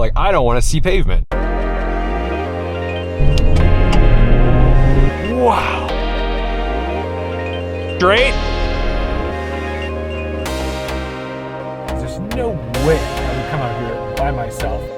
Like, I don't want to see pavement. Wow. Straight. There's no way I would come out here by myself.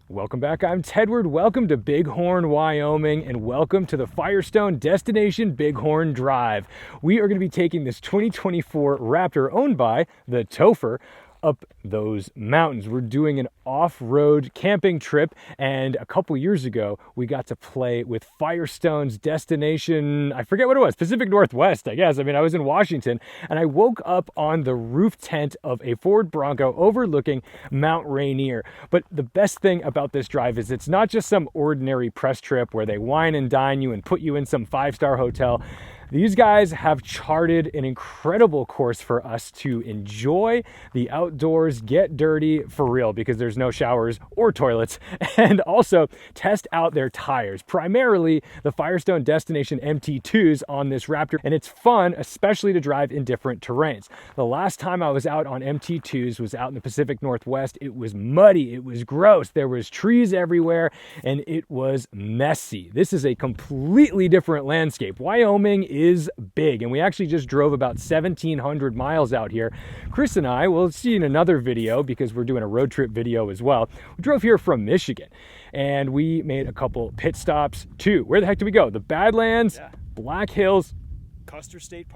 Welcome back, I'm Tedward. Welcome to Bighorn, Wyoming, and welcome to the Firestone Destination Bighorn Drive. We are going to be taking this 2024 Raptor owned by the Topher up those mountains. We're doing an off-road camping trip, and a couple years ago we got to play with Firestone's Destination, I forget what it was, Pacific Northwest, I guess. I mean, I was in Washington, and I woke up on the roof tent of a Ford Bronco overlooking Mount Rainier. But the best thing about this drive is it's not just some ordinary press trip where they wine and dine you and put you in some five-star hotel. These guys have charted an incredible course for us to enjoy the outdoors, get dirty for real because there's no showers or toilets, and also test out their tires, primarily the Firestone Destination MT2s on this Raptor, and it's fun, especially to drive in different terrains. The last time I was out on MT2s was out in the Pacific Northwest. It was muddy, it was gross, there was trees everywhere, and it was messy. This is a completely different landscape. Wyoming is big, and we actually just drove about 1,700 miles out here. Chris and I, we'll see in another video because we're doing a road trip video as well. We drove here from Michigan, and we made a couple pit stops too. Where the heck did we go? The Badlands, yeah. Black Hills, Custer State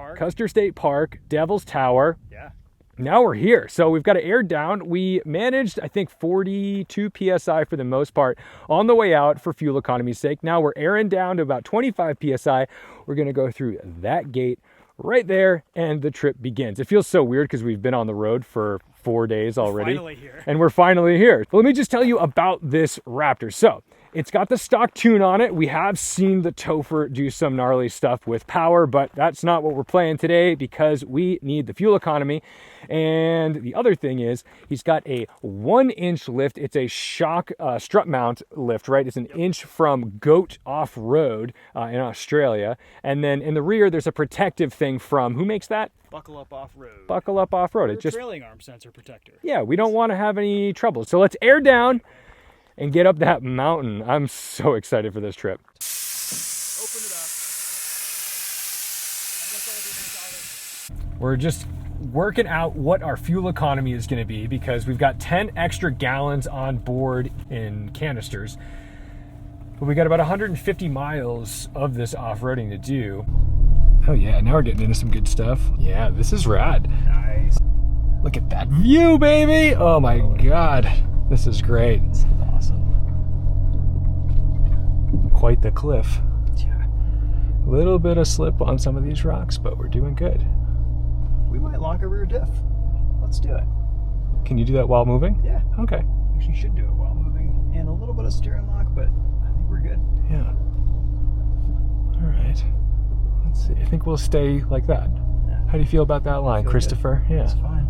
Park, Devil's Tower. Yeah. Now we're here. So we've got to air down. We managed, I think, 42 PSI for the most part on the way out for fuel economy's sake. Now we're airing down to about 25 PSI. We're going to go through that gate right there, and the trip begins. It feels so weird because we've been on the road for 4 days already. Finally here. And we're finally here. Let me just tell you about this Raptor. So it's got the stock tune on it. We have seen the Topher do some gnarly stuff with power, but that's not what we're playing today because we need the fuel economy. And the other thing is he's got a 1-inch lift. It's a shock strut mount lift, right? It's an inch from Goat Off-Road in Australia. And then in the rear, there's a protective thing from, who makes that? Buckle Up Off-Road. Buckle Up Off-Road. It's just trailing arm sensor protector. Yeah, we don't want to have any trouble. So let's air down and get up that mountain. I'm so excited for this trip. Open it up. We're just working out what our fuel economy is going to be because we've got 10 extra gallons on board in canisters. But we got about 150 miles of this off-roading to do. Oh yeah, now we're getting into some good stuff. Yeah, this is rad. Nice. Look at that view, baby. Oh my God. This is great. This is awesome. Quite the cliff. Yeah. A little bit of slip on some of these rocks, but we're doing good. We might lock a rear diff. Let's do it. Can you do that while moving? Yeah. Okay. Actually should do it while moving. And a little bit of steering lock, but I think we're good. Yeah. All right. Let's see. I think we'll stay like that. Yeah. How do you feel about that line, Christopher? Good. Yeah. That's fine.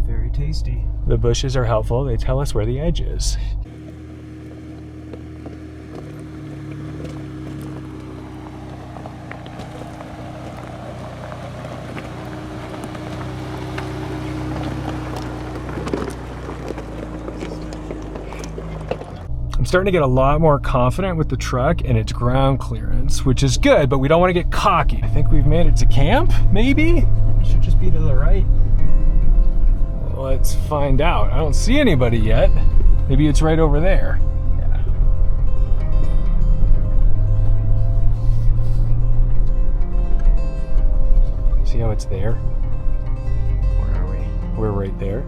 Very tasty. The bushes are helpful. They tell us where the edge is. I'm starting to get a lot more confident with the truck and its ground clearance, which is good, but we don't want to get cocky. I think we've made it to camp, maybe? It should just be to the right. Let's find out. I don't see anybody yet. Maybe it's right over there. Yeah. See how it's there? Where are we? We're right there.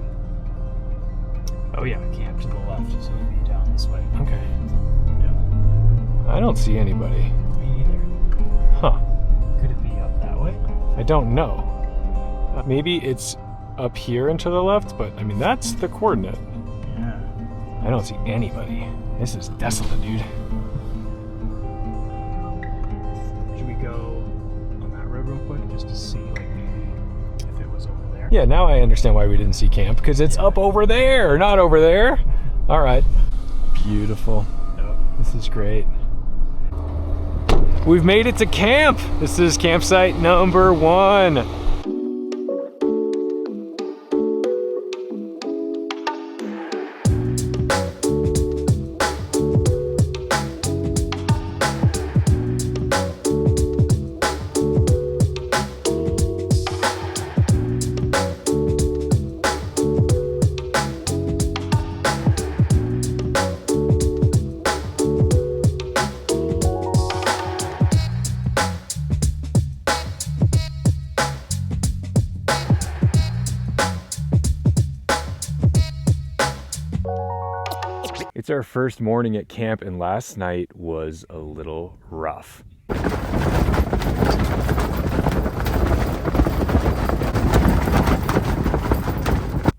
Oh yeah, camp to the left, so we'd be down this way. Okay. Yeah. I don't see anybody. Me either. Huh. Could it be up that way? I don't know. Maybe it's up here and to the left, but I mean, that's the coordinate. Yeah. I don't see anybody. This is desolate, dude. Should we go on that road real quick just to see, like, maybe if it was over there? Yeah, now I understand why we didn't see camp, because it's up over there, not over there. All right. beautiful. Yep. This is great. We've made it to camp. This is campsite number 1. It's our first morning at camp, and last night was a little rough.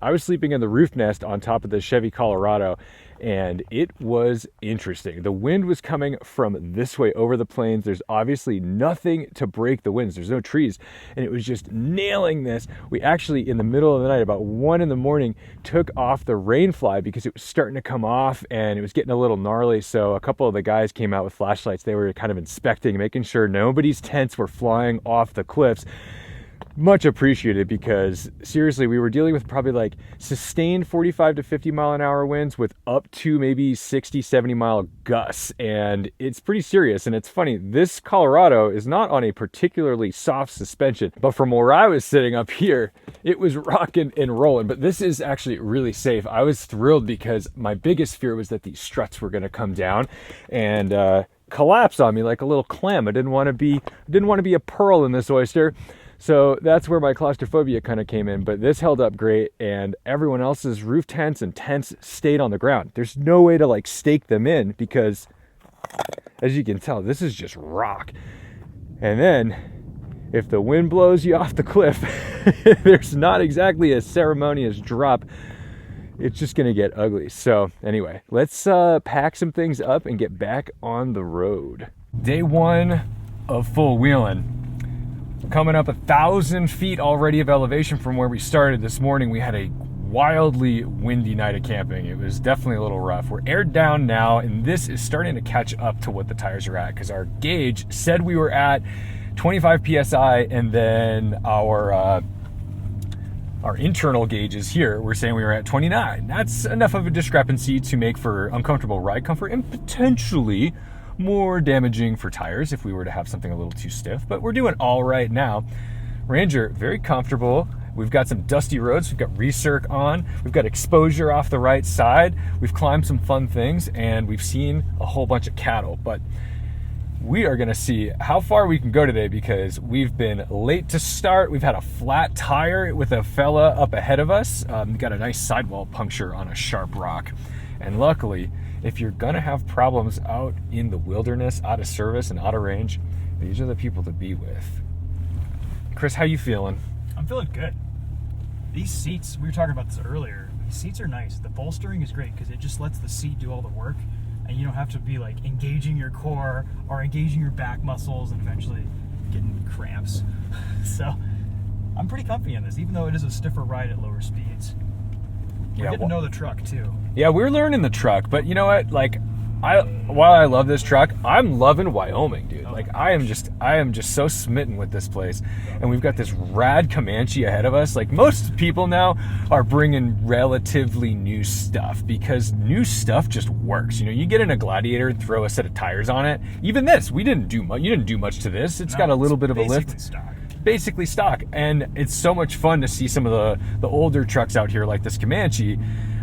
I was sleeping in the roof nest on top of the Chevy Colorado, and it was interesting. The wind was coming from this way over the plains. There's obviously nothing to break the winds. There's no trees, and it was just nailing this. We actually, in the middle of the night, about 1 in the morning, took off the rain fly because it was starting to come off and it was getting a little gnarly. So a couple of the guys came out with flashlights. They were kind of inspecting, making sure nobody's tents were flying off the cliffs. Much appreciated, because seriously, we were dealing with probably like sustained 45 to 50 mile an hour winds with up to maybe 60, 70 mile gusts. And it's pretty serious. And it's funny, this Colorado is not on a particularly soft suspension, but from where I was sitting up here, it was rocking and rolling. But this is actually really safe. I was thrilled because my biggest fear was that these struts were going to come down and collapse on me like a little clam. I didn't want to be a pearl in this oyster. So that's where my claustrophobia kind of came in, but this held up great, and everyone else's roof tents and tents stayed on the ground. There's no way to like stake them in because, as you can tell, this is just rock. And then if the wind blows you off the cliff, there's not exactly a ceremonious drop. It's just gonna get ugly. So anyway, let's pack some things up and get back on the road. Day 1 of full wheeling. Coming up 1,000 feet already of elevation from where we started this morning. We had a wildly windy night of camping. It was definitely a little rough. We're aired down now, and this is starting to catch up to what the tires are at, because our gauge said we were at 25 PSI, and then our internal gauges here were saying we were at 29. That's enough of a discrepancy to make for uncomfortable ride comfort and potentially more damaging for tires if we were to have something a little too stiff, but we're doing all right now. Ranger, very comfortable. We've got some dusty roads. We've got recirc on. We've got exposure off the right side. We've climbed some fun things, and we've seen a whole bunch of cattle, but we are gonna see how far we can go today because we've been late to start. We've had a flat tire with a fella up ahead of us. Got a nice sidewall puncture on a sharp rock, and luckily, if you're gonna have problems out in the wilderness, out of service and out of range, these are the people to be with. Chris, how you feeling? I'm feeling good. These seats, we were talking about this earlier, these seats are nice. The bolstering is great because it just lets the seat do all the work, and you don't have to be like engaging your core or engaging your back muscles and eventually getting cramps. So I'm pretty comfy in this, even though it is a stiffer ride at lower speeds. We're getting to know the truck too. Yeah, we're learning the truck, but you know what? Like, while I love this truck, I'm loving Wyoming, dude. Like, I am just so smitten with this place, and we've got this rad Comanche ahead of us. Like, most people now are bringing relatively new stuff because new stuff just works. You know, you get in a Gladiator and throw a set of tires on it. Even this, you didn't do much to this. It's got a little bit of a lift. Basically stock, and it's so much fun to see some of the older trucks out here like this Comanche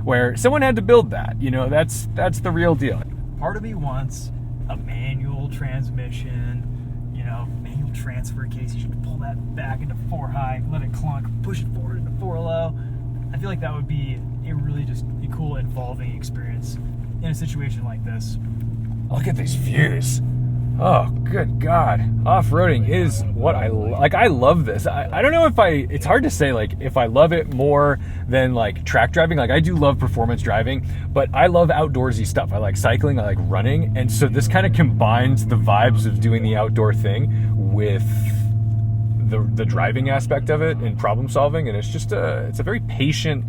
where someone had to build that. You know, that's the real deal. Part of me wants a manual transmission, you know, manual transfer case. You should pull that back into 4 high, let it clunk, push it forward into 4 low. I feel like that would be a really just a cool involving experience in a situation like this. Look at these views. Oh, good God. Off-roading is what I like. I love this. I don't know if it's hard to say, like, if I love it more than, like, track driving. Like, I do love performance driving, but I love outdoorsy stuff. I like cycling, I like running, and so this kind of combines the vibes of doing the outdoor thing with the driving aspect of it and problem solving, and it's just it's a very patient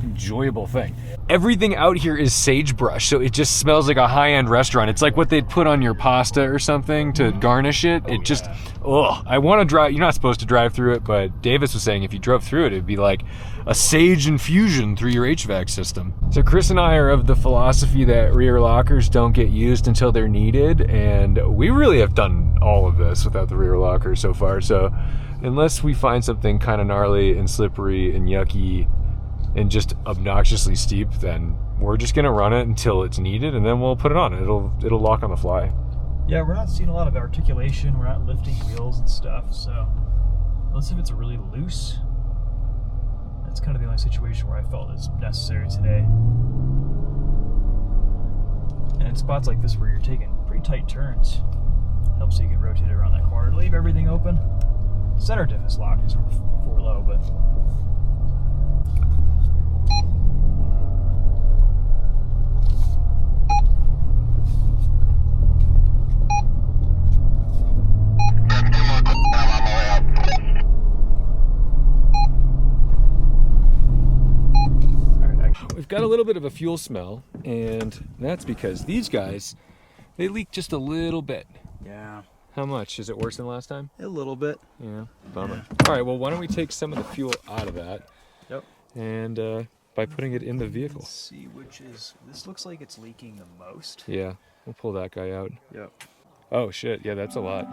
enjoyable thing. Everything out here is sagebrush, so it just smells like a high-end restaurant. It's like what they'd put on your pasta or something to garnish it. It just, I want to drive. You're not supposed to drive through it, but Davis was saying if you drove through it, it'd be like a sage infusion through your HVAC system. So Chris and I are of the philosophy that rear lockers don't get used until they're needed, and we really have done all of this without the rear locker so far. So unless we find something kind of gnarly and slippery and yucky and just obnoxiously steep, then we're just gonna run it until it's needed, and then we'll put it on. It'll lock on the fly. Yeah, we're not seeing a lot of articulation. We're not lifting wheels and stuff, so unless if it's really loose, that's kind of the only situation where I felt it's necessary today. And in spots like this where you're taking pretty tight turns, helps you get rotated around that corner. Leave everything open. Center diff is locked because we're low, but we've got a little bit of a fuel smell, and that's because these guys, they leak just a little bit. yeah. How much? Is it worse than last time? A little bit. Yeah, bummer. Yeah. All right, well, why don't we take some of the fuel out of that? Yep. And by putting it in the vehicle. Let's see which is, this looks like it's leaking the most. Yeah, we'll pull that guy out. Yep. Oh shit, yeah, that's a lot.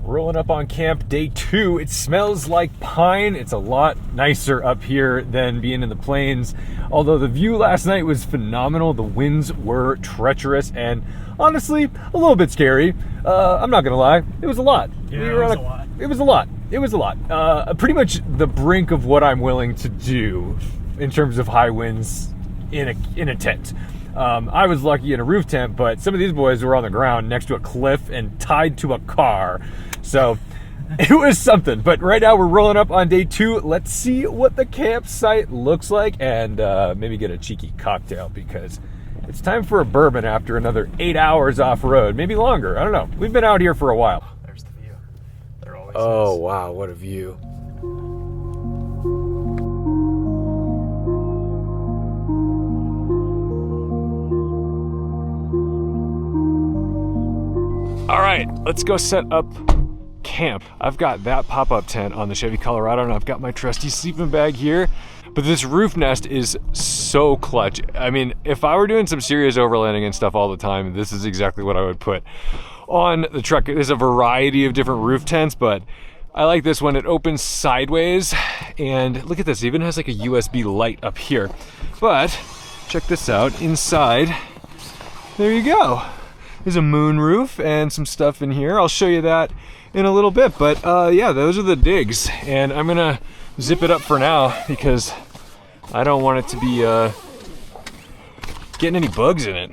Rolling up on camp day 2. It smells like pine. It's a lot nicer up here than being in the plains. Although the view last night was phenomenal, the winds were treacherous and honestly a little bit scary. I'm not gonna lie, it was a lot. Yeah, it was a lot. It was a lot. It was a lot. Pretty much the brink of what I'm willing to do in terms of high winds in a tent. I was lucky in a roof tent, but some of these boys were on the ground next to a cliff and tied to a car. So it was something. But right now we're rolling up on day 2. Let's see what the campsite looks like and maybe get a cheeky cocktail because it's time for a bourbon after another 8 hours off road, maybe longer. I don't know. We've been out here for a while. There's the view. There always Oh, is. wow, what a view. All right, let's go set up camp. I've got that pop-up tent on the Chevy Colorado, and I've got my trusty sleeping bag here. But this roof nest is so clutch. I mean, if I were doing some serious overlanding and stuff all the time, this is exactly what I would put on the truck. There's a variety of different roof tents, but I like this one. It opens sideways, and look at this. It even has like a USB light up here. But check this out. Inside, there you go. There's a moon roof and some stuff in here. I'll show you that in a little bit, but yeah, those are the digs, and I'm gonna zip it up for now because I don't want it to be getting any bugs in it.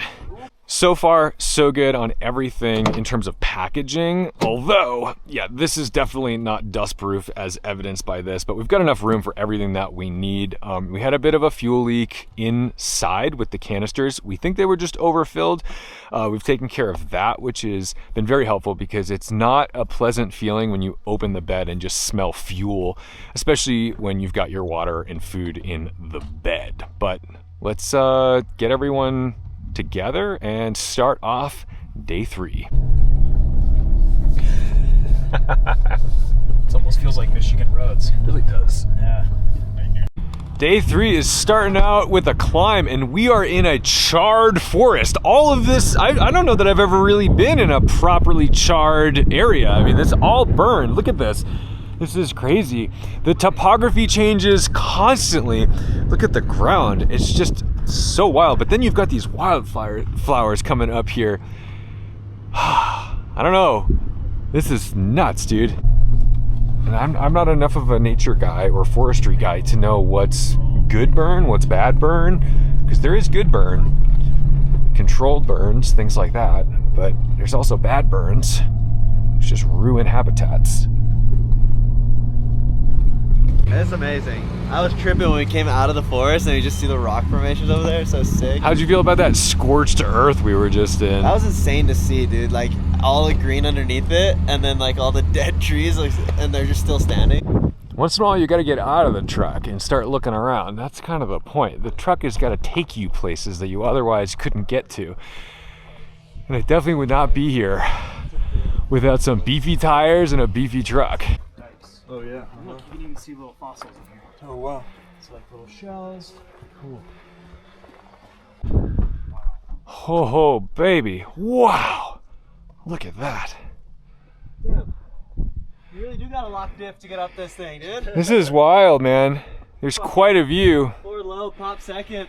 So far, so good on everything in terms of packaging. Although, yeah, this is definitely not dust-proof as evidenced by this, but we've got enough room for everything that we need. We had a bit of a fuel leak inside with the canisters. We think they were just overfilled. We've taken care of that, which has been very helpful because it's not a pleasant feeling when you open the bed and just smell fuel, especially when you've got your water and food in the bed. But let's get everyone together and start off day 3. It almost feels like Michigan roads. It really does. Yeah. Day 3 is starting out with a climb, and we are in a charred forest. All of this, I don't know that I've ever really been in a properly charred area. I mean, it's all burned. Look at this. This is crazy. The topography changes constantly. Look at the ground. It's just so wild. But then you've got these wildflowers coming up here. I don't know. This is nuts, dude. And I'm not enough of a nature guy or forestry guy to know what's good burn, what's bad burn, because there is good burn, controlled burns, things like that. But there's also bad burns, which just ruin habitats. It's amazing. I was tripping when we came out of the forest and you just see the rock formations over there. So sick. How'd you feel about that scorched earth we were just in? That was insane to see, dude. Like all the green underneath it, and then like all the dead trees, like, and they're just still standing. Once in a while, you got to get out of the truck and start looking around. That's kind of the point. The truck has got to take you places that you otherwise couldn't get to. And I definitely would not be here without some beefy tires and a beefy truck. Nice. Oh yeah. Look, you can even see little fossils in here. Oh wow. It's like little shells. Cool. Ho ho, baby. Wow. Look at that. Dude, you really do got a lock diff to get up this thing, dude. This is wild, man. There's quite a view. Forward low, pop second.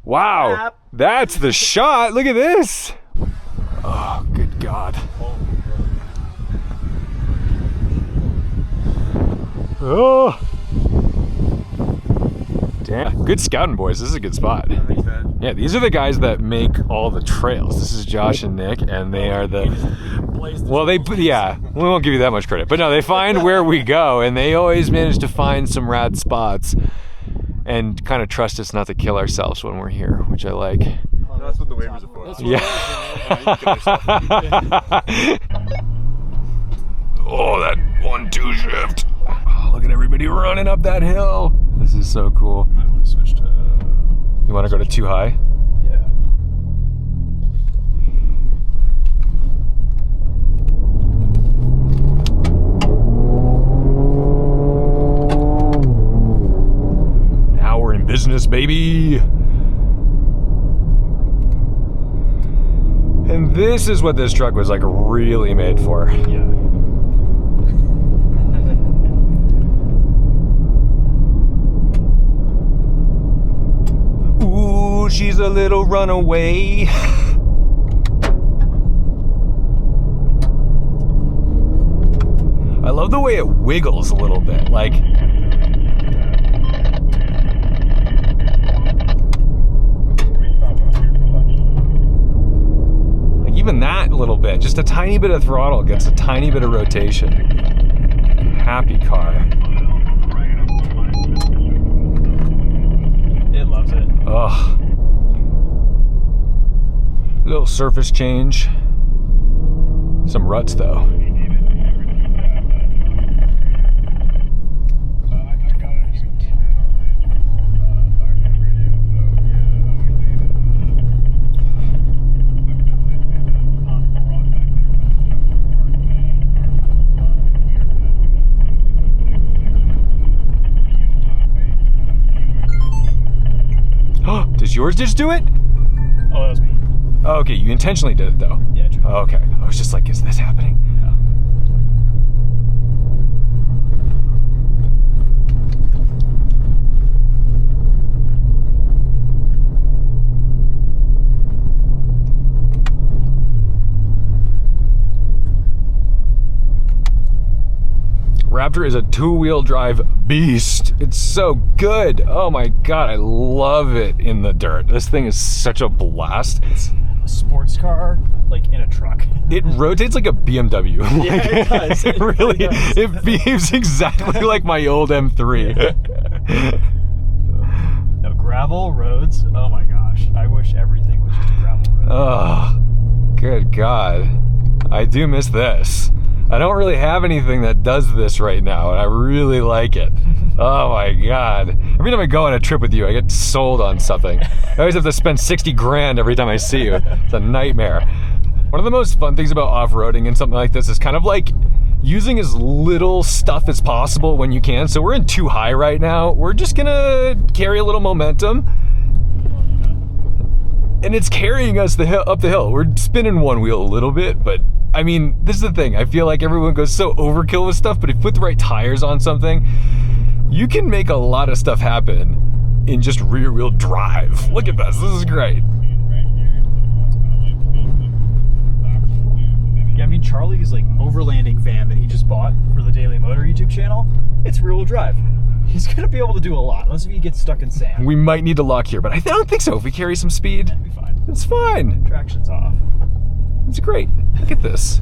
Wow. That's the shot. Look at this. Oh, good God. Oh. Damn. Good scouting, boys. This is a good spot. Yeah, these are the guys that make all the trails. This is Josh and Nick, and they are the... Well, yeah, we won't give you that much credit. But no, they find where we go, and they always manage to find some rad spots and kind of trust us not to kill ourselves when we're here, which I like. No, that's what the waivers are for. Yeah. Oh, that 1-2 shift. Oh, look at everybody running up that hill. This is so cool. I want to switch to... You want to go to too high? Yeah. Now we're in business, baby. And this is what this truck was like really made for. Yeah. Ooh, she's a little runaway. I love the way it wiggles a little bit, like. Even that little bit, just a tiny bit of throttle gets a tiny bit of rotation. Happy car. It loves it. Ugh. Little surface change. Some ruts though. Does yours just do it? Oh, that was me. Oh, okay, you intentionally did it though. Yeah, true. Oh, okay, I was just like, is this happening? Yeah. Raptor is a two-wheel drive beast. It's so good. Oh my God, I love it in the dirt. This thing is such a blast. It's a sports car, like in a truck. It rotates like a BMW. Yeah, it does. It really, it behaves exactly like my old M3. No, gravel roads, oh my gosh. I wish everything was just a gravel road. Oh, good God. I do miss this. I don't really have anything that does this right now, and I really like it. Oh my God. Every time I go on a trip with you, I get sold on something. I always have to spend 60 grand every time I see you. It's a nightmare. One of the most fun things about off-roading and something like this is kind of like using as little stuff as possible when you can. So we're in too high right now. We're just gonna carry a little momentum. And it's carrying us up the hill. We're spinning one wheel a little bit, but I mean, this is the thing. I feel like everyone goes so overkill with stuff, but if you put the right tires on something, you can make a lot of stuff happen in just rear wheel drive. Look at this, this is great. Yeah, I mean, Charlie's like overlanding van that he just bought for the Daily Motor YouTube channel, it's rear wheel drive. He's gonna be able to do a lot, unless if he gets stuck in sand. We might need to lock here, but I don't think so. If we carry some speed, It'll be fine. it's fine. Traction's off. It's great. Look at this.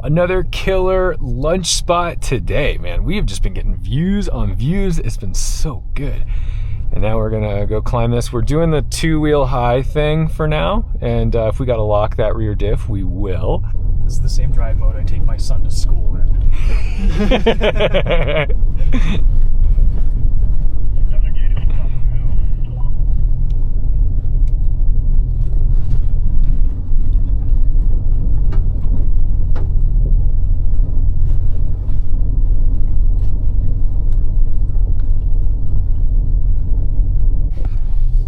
Another killer lunch spot today, man. We have just been getting views on views. It's been so good. And now we're gonna go climb this. We're doing the 2-wheel high thing for now. And if we gotta lock that rear diff, we will. This is the same drive mode I take my son to school in.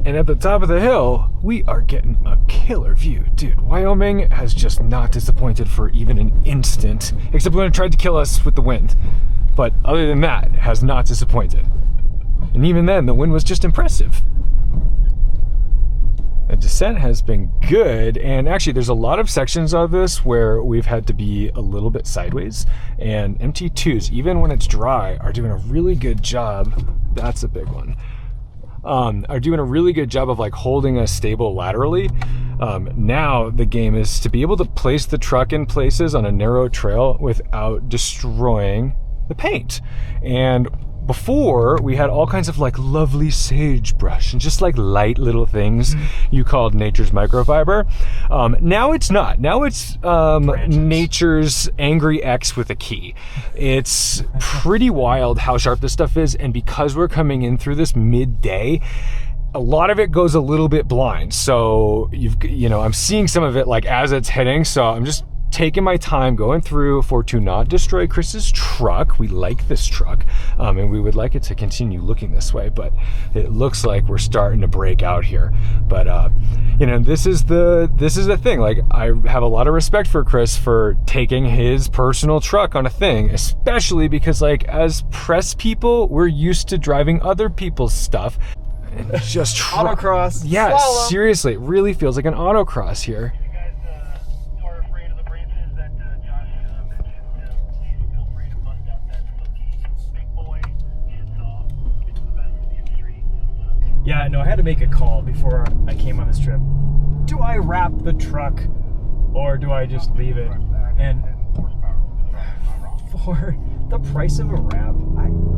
And at the top of the hill, we are getting a killer view. Dude, Wyoming has just not disappointed for even an instant, except when it tried to kill us with the wind. But other than that, it has not disappointed. And even then, the wind was just impressive. The descent has been good, and actually there's a lot of sections of this where we've had to be a little bit sideways, and MT2s, even when it's dry, are doing a really good job. That's a big one. Are doing a really good job of like holding us stable laterally. Now the game is to be able to place the truck in places on a narrow trail without destroying the paint. And before, we had all kinds of like lovely sagebrush and just like light little things you called nature's microfiber. Now it's not. Now it's nature's angry X with a key. It's pretty wild how sharp this stuff is, and because we're coming in through this midday, a lot of it goes a little bit blind. So I'm seeing some of it like as it's hitting, so I'm just taking my time going through to not destroy Chris's truck. We like this truck, and we would like it to continue looking this way, but it looks like we're starting to break out here. But this is the thing. Like, I have a lot of respect for Chris for taking his personal truck on a thing, especially because like as press people, we're used to driving other people's stuff and just Autocross. Yeah, Slalom. seriously, it really feels like an autocross here. Yeah, no, I had to make a call before I came on this trip. Do I wrap the truck or do I just leave it? And for the price of a wrap,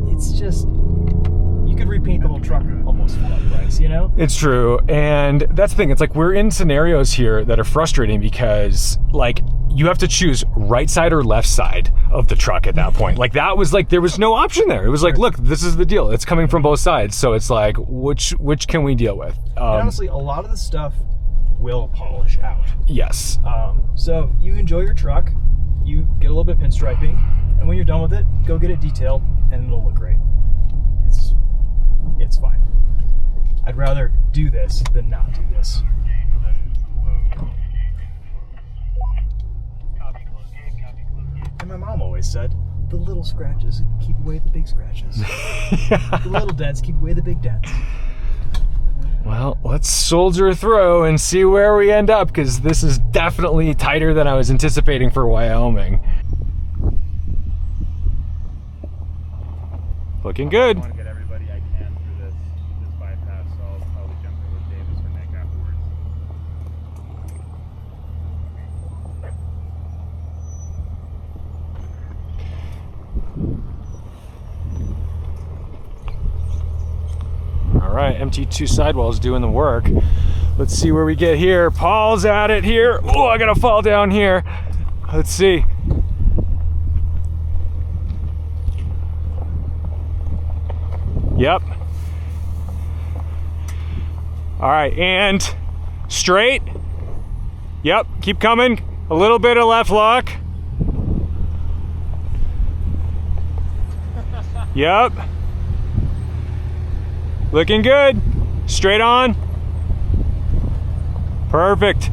it's just, you could repaint the whole truck almost for that price, you know? It's true, and that's the thing. It's like we're in scenarios here that are frustrating because like you have to choose right side or left side of the truck at that point. Like that was like, there was no option there. It was like, look, this is the deal. It's coming from both sides. So it's like, which can we deal with? And honestly, a lot of the stuff will polish out. Yes. So you enjoy your truck, you get a little bit of pinstriping, and when you're done with it, go get it detailed and it'll look great. It's fine. I'd rather do this than not do this. And my mom always said, the little scratches keep away the big scratches. The little dents keep away the big dents. Well, let's soldier through and see where we end up, because this is definitely tighter than I was anticipating for Wyoming. Looking good. I want to get everybody I can through this bypass, so I'll probably jump in with Davis or Nick afterwards. All right, MT2 sidewall's doing the work. Let's see where we get here. Paul's at it here. Oh, I gotta fall down here. Let's see. Yep. All right, and straight. Yep, keep coming. A little bit of left lock. Yep. Looking good. Straight on. Perfect.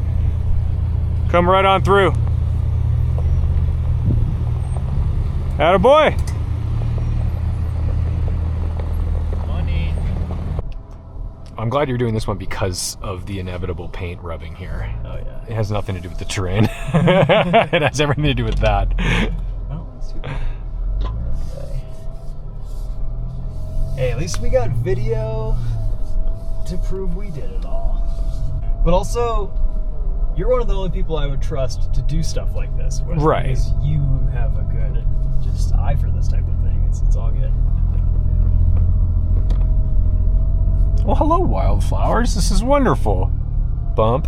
Come right on through. Attaboy. Money. I'm glad you're doing this one because of the inevitable paint rubbing here. Oh yeah. It has nothing to do with the terrain. It has everything to do with that. Well, let's do that. Okay. Hey, at least we got video to prove we did it all. But also, You're one of the only people I would trust to do stuff like this. Right. Because you have a good just eye for this type of thing. It's all good. Well, hello, wildflowers. This is wonderful. Bump.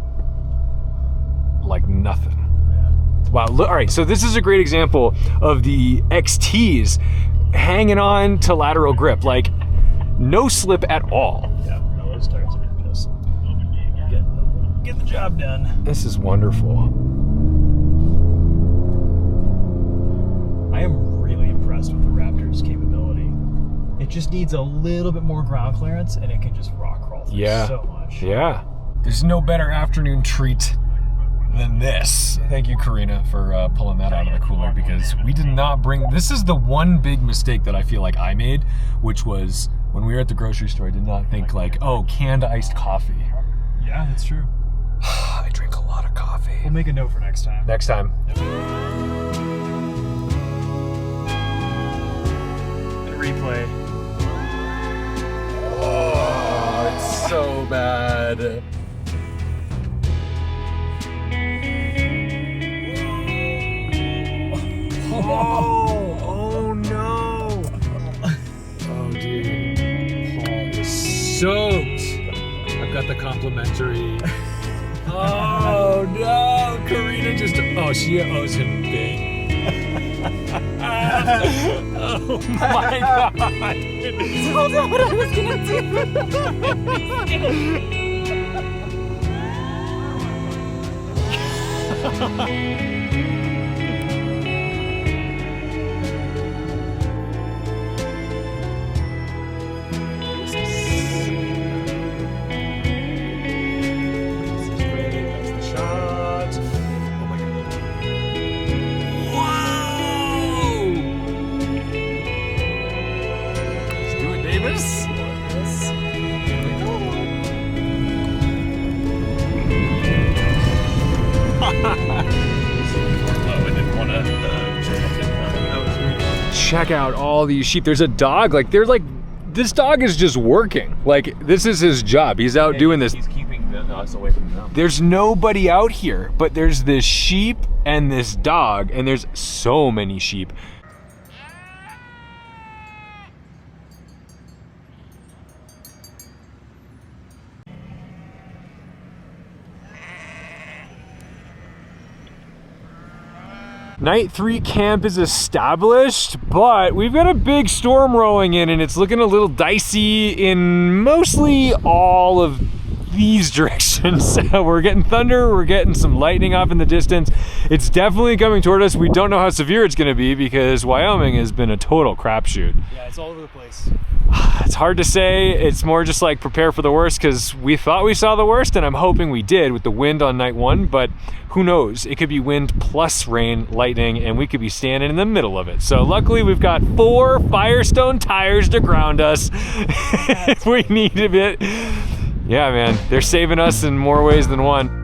Like nothing. Yeah. Wow, look, all right, so this is a great example of the XTs hanging on to lateral grip, like no slip at all. Yeah, no, those tires are just get the job done. This is wonderful. I am really impressed with the Raptor's capability. It just needs a little bit more ground clearance and it can just rock crawl through so much. Yeah. There's no better afternoon treat than this. Thank you, Karina, for pulling that out of the cooler, because we did not bring, this is the one big mistake that I feel like I made, which was when we were at the grocery store, I did not think like, oh, canned iced coffee. Yeah, that's true. I drink a lot of coffee. We'll make a note for next time. Next time. And replay. Oh, it's so bad. Oh no. Oh, dude. Paul is soaked. I've got the complimentary. Oh no. Karina just, oh, she owes him big. Oh my God. Told you what I was gonna do. Check out all these sheep. There's a dog, like they're like, this dog is just working. Like this is his job. He's out doing this. He's keeping us away from them. There's nobody out here, but there's this sheep and this dog, and there's so many sheep. Night 3 camp is established, but we've got a big storm rolling in and it's looking a little dicey in mostly all of these directions. We're getting thunder, we're getting some lightning off in the distance. It's definitely coming toward us. We don't know how severe it's gonna be because Wyoming has been a total crapshoot. Yeah, it's all over the place. It's hard to say. It's more just like prepare for the worst, because we thought we saw the worst and I'm hoping we did with the wind on night 1, but who knows? It could be wind plus rain, lightning, and we could be standing in the middle of it. So luckily we've got 4 Firestone tires to ground us if we need a bit. Yeah, man, they're saving us in more ways than one.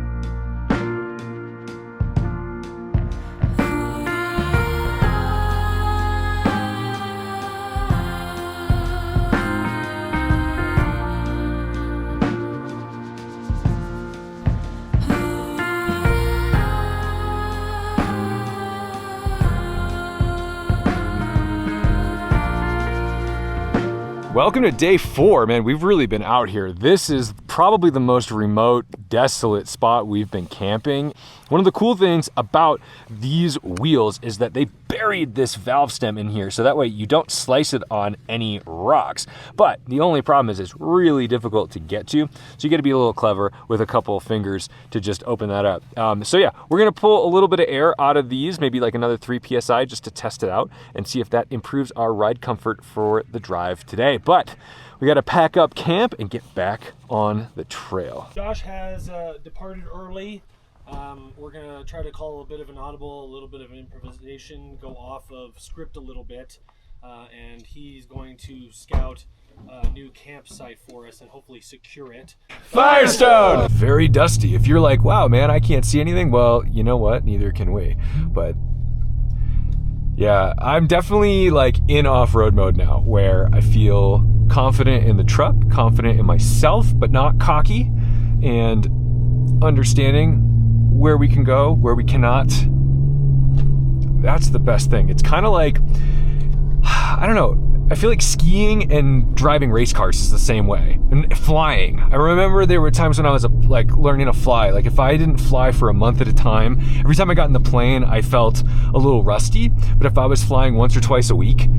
Welcome to day 4, man. We've really been out here. This is probably the most remote, desolate spot we've been camping. One of the cool things about these wheels is that they buried this valve stem in here, so that way you don't slice it on any rocks. But the only problem is it's really difficult to get to, so you gotta be a little clever with a couple of fingers to just open that up. So yeah, we're gonna pull a little bit of air out of these, maybe like another 3 PSI just to test it out and see if that improves our ride comfort for the drive today. But we gotta pack up camp and get back on the trail. Josh has departed early. We're gonna try to call a bit of an audible, a little bit of an improvisation, go off of script a little bit, and he's going to scout a new campsite for us and hopefully secure it. Firestone! Very dusty. If you're like, wow, man, I can't see anything, well, you know what? Neither can we. But yeah, I'm definitely like in off-road mode now, where I feel confident in the truck, confident in myself, but not cocky, and understanding where we can go, where we cannot. That's the best thing. It's kind of like, I don't know, I feel like skiing and driving race cars is the same way. And flying. I remember there were times when I was like learning to fly. Like if I didn't fly for a month at a time, every time I got in the plane, I felt a little rusty. But if I was flying once or twice a week,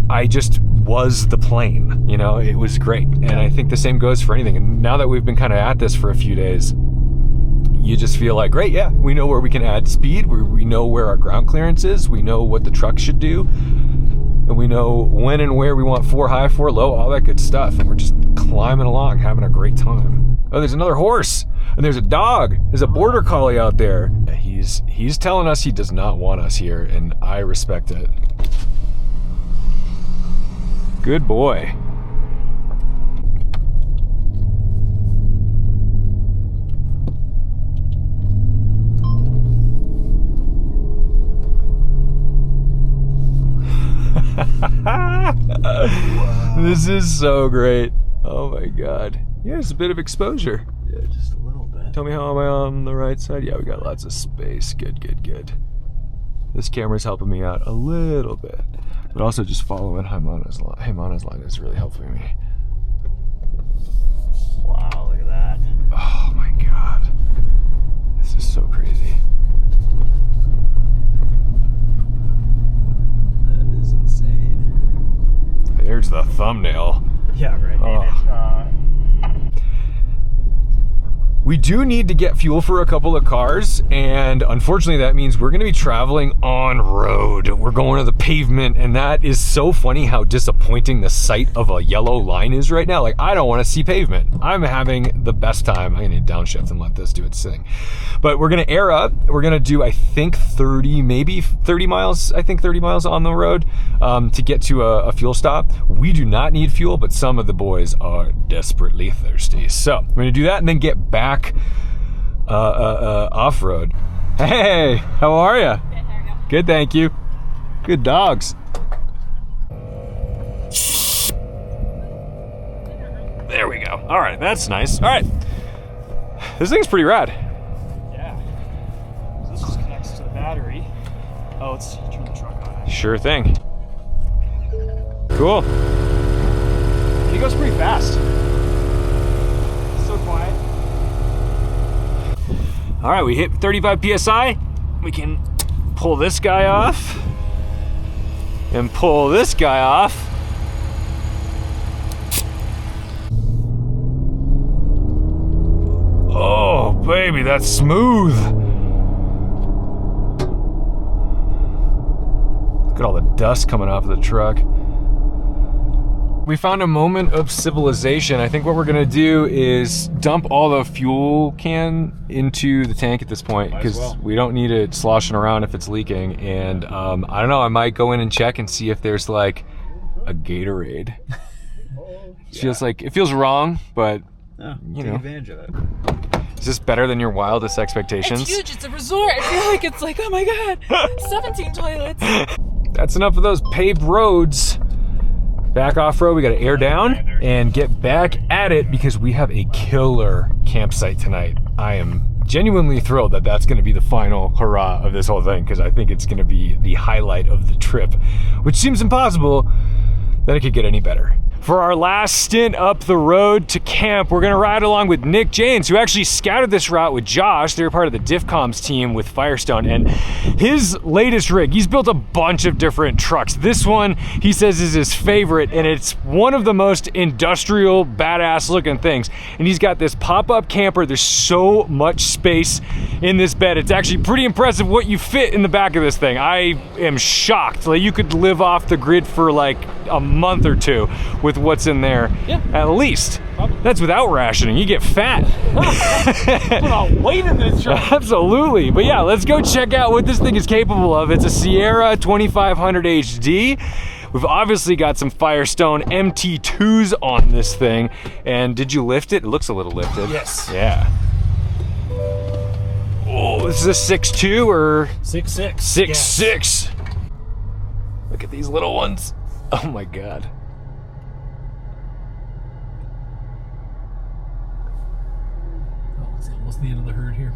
I just was the plane, you know, it was great. And I think the same goes for anything. And now that we've been kind of at this for a few days, you just feel like, great, yeah, we know where we can add speed, we know where our ground clearance is, we know what the truck should do, and we know when and where we want 4 high, 4 low, all that good stuff. And we're just climbing along, having a great time. Oh, there's another horse, and there's a dog. There's a border collie out there. He's telling us he does not want us here, and I respect it. Good boy. This is so great. Oh my God. Yeah, it's a bit of exposure. Yeah, just a little bit. Tell me, how am I on the right side? Yeah, we got lots of space. Good, good, good. This camera's helping me out a little bit, but also just following Haimana's line is really helping me. Wow, look at that. Oh my God. This is so crazy. That is insane. There's the thumbnail. Yeah, right. Oh. We do need to get fuel for a couple of cars, and unfortunately that means we're gonna be traveling on road. We're going to the pavement, and that is so funny how disappointing the sight of a yellow line is right now. Like, I don't wanna see pavement. I'm having the best time. I'm gonna need to downshift and let this do its thing. But we're gonna air up. We're gonna do, I think 30, maybe 30 miles, I think 30 miles on the road to get to a fuel stop. We do not need fuel, but some of the boys are desperately thirsty. So we're gonna do that and then get back off-road. Hey, how are you? Good, how are you? Good, thank you. Good dogs. There we go. All right, that's nice. All right, this thing's pretty rad. Yeah. So this just connects to the battery. Oh, let's turn the truck on. Sure thing. Cool. He goes pretty fast. So quiet. All right, we hit 35 PSI. We can pull this guy off and pull this guy off. Oh, baby, that's smooth. Look at all the dust coming off of the truck. We found a moment of civilization. I think what we're gonna do is dump all the fuel can into the tank at this point, because we don't need it sloshing around if it's leaking. And I don't know, I might go in and check and see if there's like a Gatorade. It feels wrong, but you know. Advantage of it. Is this better than your wildest expectations? It's huge, it's a resort. I feel like it's like, oh my God, 17 toilets. That's enough of those paved roads. Back off-road, we gotta air down and get back at it because we have a killer campsite tonight. I am genuinely thrilled that that's gonna be the final hurrah of this whole thing, because I think it's gonna be the highlight of the trip, which seems impossible that it could get any better. For our last stint up the road to camp, we're gonna ride along with Nick Janes, who actually scouted this route with Josh. They're part of the DIFCOMS team with Firestone, and his latest rig, he's built a bunch of different trucks. This one, he says, is his favorite, and it's one of the most industrial, badass looking things. And he's got this pop-up camper. There's so much space in this bed. It's actually pretty impressive what you fit in the back of this thing. I am shocked. Like, you could live off the grid for like a month or two with what's in there. Yeah. At least. Probably. That's without rationing. You get fat. Put on weight in this truck. Absolutely. But yeah, let's go check out what this thing is capable of. It's a Sierra 2500 HD. We've obviously got some Firestone MT2s on this thing. And did you lift it? It looks a little lifted. Yes. Yeah. Oh, this is a 6.2 or 6.6. 6.6. Look at these little ones. Oh my God. Oh, it's almost the end of the herd here.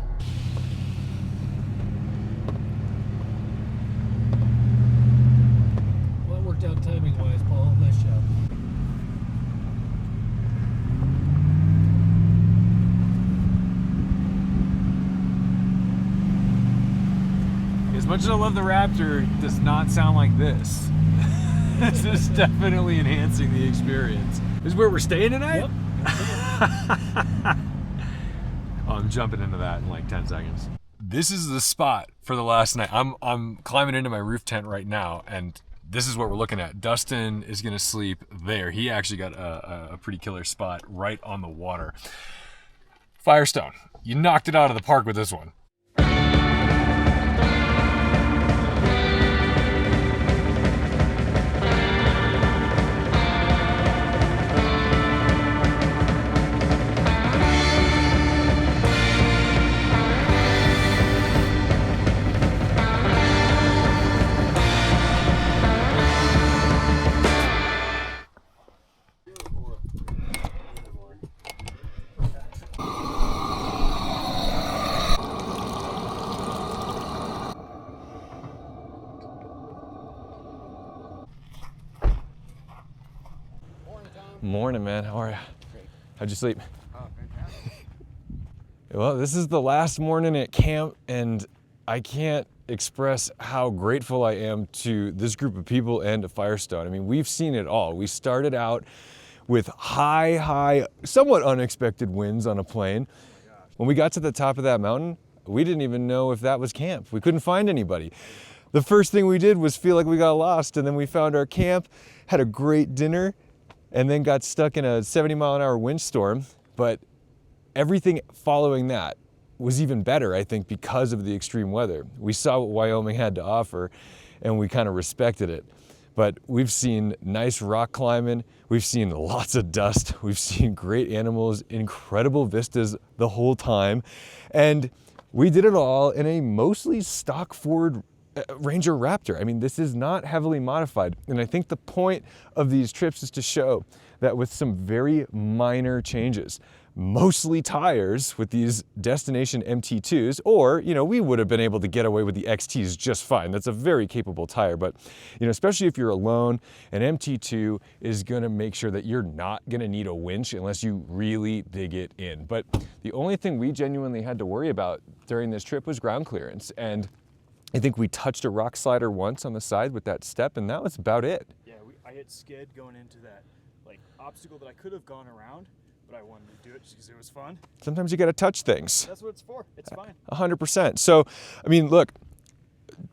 much as I love the Raptor, it does not sound like this. This is definitely enhancing the experience. This is where we're staying tonight? Yep. Oh, I'm jumping into that in like 10 seconds. This is the spot for the last night. I'm climbing into my roof tent right now, and this is what we're looking at. Dustin is gonna sleep there. He actually got a pretty killer spot right on the water. Firestone, you knocked it out of the park with this one. Morning, man. How are you? Great. How'd you sleep? Oh, fantastic. Well, this is the last morning at camp, and I can't express how grateful I am to this group of people and to Firestone. I mean, we've seen it all. We started out with high, somewhat unexpected winds on a plane. When we got to the top of that mountain, we didn't even know if that was camp. We couldn't find anybody. The first thing we did was feel like we got lost, and then we found our camp, had a great dinner, and then got stuck in a 70-mile-an-hour windstorm. But everything following that was even better, I think, because of the extreme weather. We saw what Wyoming had to offer, and we kind of respected it. But we've seen nice rock climbing, we've seen lots of dust, we've seen great animals, incredible vistas the whole time, and we did it all in a mostly stock Ford Ranger Raptor. I mean, this is not heavily modified. And I think the point of these trips is to show that with some very minor changes, mostly tires with these Destination MT2s, or, you know, we would have been able to get away with the XTs just fine. That's a very capable tire, but, you know, especially if you're alone, an MT2 is gonna make sure that you're not gonna need a winch unless you really dig it in. But the only thing we genuinely had to worry about during this trip was ground clearance. And I think we touched a rock slider once on the side with that step, and that was about it. Yeah, I hit skid going into that like obstacle that I could have gone around, but I wanted to do it just because it was fun. Sometimes you gotta touch things. That's what it's for. It's fine. 100%. So, I mean, look,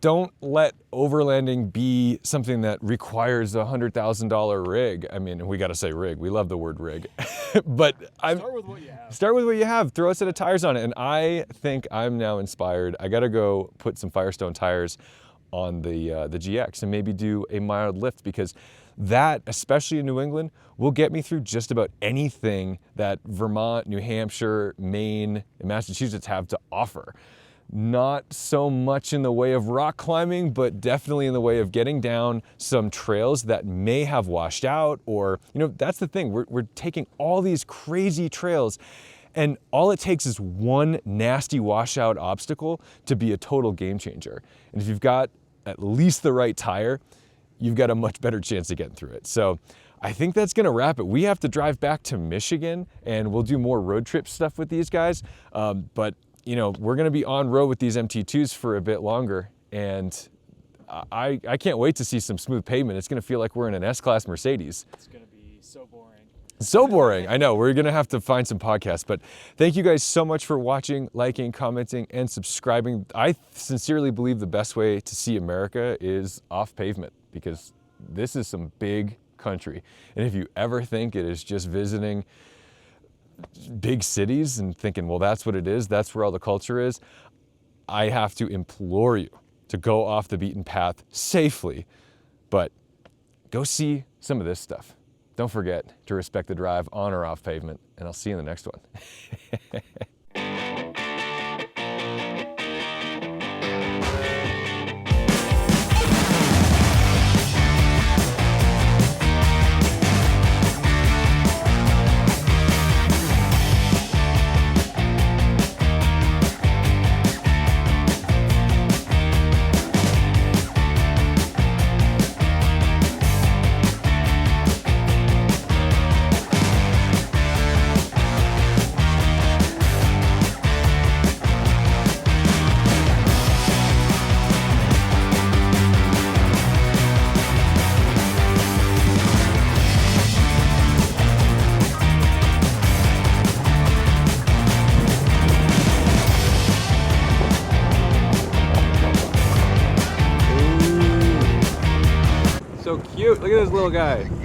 don't let overlanding be something that requires a $100,000 rig. I mean, we gotta say rig. We love the word rig. But Start with what you have. Start with what you have. Throw a set of tires on it. And I think I'm now inspired. I gotta go put some Firestone tires on the GX and maybe do a mild lift, because that, especially in New England, will get me through just about anything that Vermont, New Hampshire, Maine, and Massachusetts have to offer. Not so much in the way of rock climbing, but definitely in the way of getting down some trails that may have washed out, or, you know, that's the thing. We're taking all these crazy trails, and all it takes is one nasty washout obstacle to be a total game changer. And if you've got at least the right tire, you've got a much better chance of getting through it. So I think that's gonna wrap it. We have to drive back to Michigan, and we'll do more road trip stuff with these guys. But you know, we're gonna be on road with these MT2s for a bit longer, and I can't wait to see some smooth pavement. It's gonna feel like we're in an S-Class Mercedes. It's gonna be so boring. So boring, I know. We're gonna have to find some podcasts, but thank you guys so much for watching, liking, commenting, and subscribing. I sincerely believe the best way to see America is off pavement, because this is some big country. And if you ever think it is just visiting big cities and thinking, well, that's what it is, that's where all the culture is, I have to implore you to go off the beaten path safely, but go see some of this stuff. Don't forget to respect the drive on or off pavement, and I'll see you in the next one. cute. Look at this little guy.